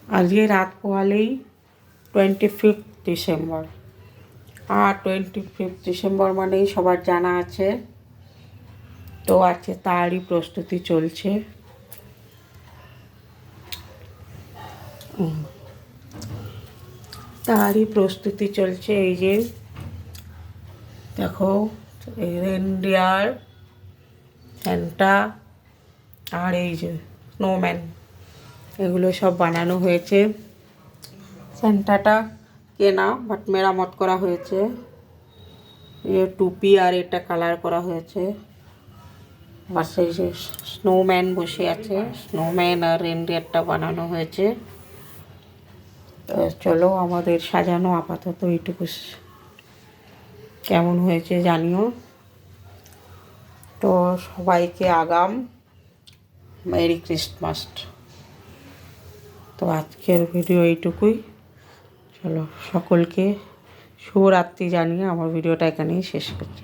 আজকে রাত পোহালেই 25 ডিসেম্বর। আর 25 ডিসেম্বর মানেই সবার জানা আছে, তো আজকে তারই প্রস্তুতি চলছে। এই যে দেখো, রেনডিয়ার, স্যান্টা আর এই যে স্নোম্যান, এগুলো সব বানানো হয়েছে। স্যান্টাটা কেনা, বাট মেরামত করা হয়েছে। টুপি আর এটা কালার করা হয়েছে। আর সেই যে স্নোম্যান বসে আছে, স্নোম্যান আর রেনডিয়ারটা বানানো হয়েছে। তো চলো, আমাদের সাজানো আপাতত এইটুকু। কেমন হয়েছে জানিও। তো সবাইকে আগাম মেরি ক্রিসমাস। তো আজকের ভিডিও এইটুকুই। চলো, সকলকে শুভরাত্রি জানিয়ে আমার ভিডিওটা এখানেই শেষ করছি।